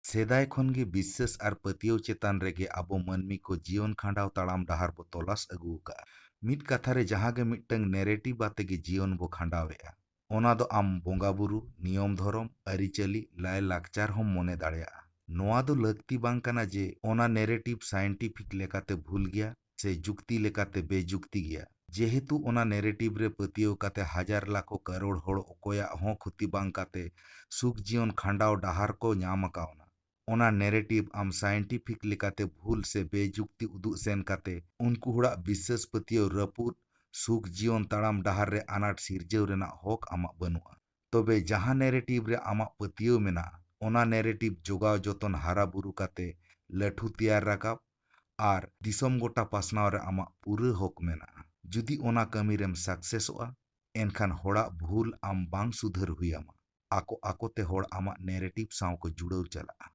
सेदाय खन गे विश्वास और पतियो चेतान रेगे अब मानमी को जीवन खांडाव ताड़ाम डहार बो तलाश अगू का मिट कथा रे जहां गे मिटंग नेरेटिव बाते गे जीवन बो खांडावेआ ओना दो आम बोंगा बुरु नियम धरम अरिचली लाय लाकचार हम मने दाड़ेया नोआ दो लगती बांग कना जे ओना नेरेटिव साइंटिफिक लेकाते भूल गया से जुक्ति लेकाते बेजुक्ति गया जेहेतु ओना नेरेटिव रे पतियो काते हजार लाखो करोड़ होड़ ओकोया हो खुती बांग काते सुख जीवन खांडाव डहार को ᱧᱟᱢ अकाउना ओना नेरेटिव आम साइंटिफिक लेकाते भूल से बेजुक्ति उदुग सेन काते उनको हुड़ा विश्वास पतियो रपुद सुख जीवन ताड़ाम डहार रे अनाट सिरजेव रेना हक आमा बनुआ तबे जहां नेरेटिव रे आमा पतियो मेना ओना नेरेटिव जोगाव जतन हारा बुरु काते लठू तैयार राकाब आर दिसम गोटा पासनाव रे आमा पूरा हक मेना जुदी ओना कमी रेम सक्सेसोआ एनखान होड़ा भूल आम बांग सुधर हुई आमा आको आकोते होड़ आमा नेरेटिव साव को जुड़ाव चला।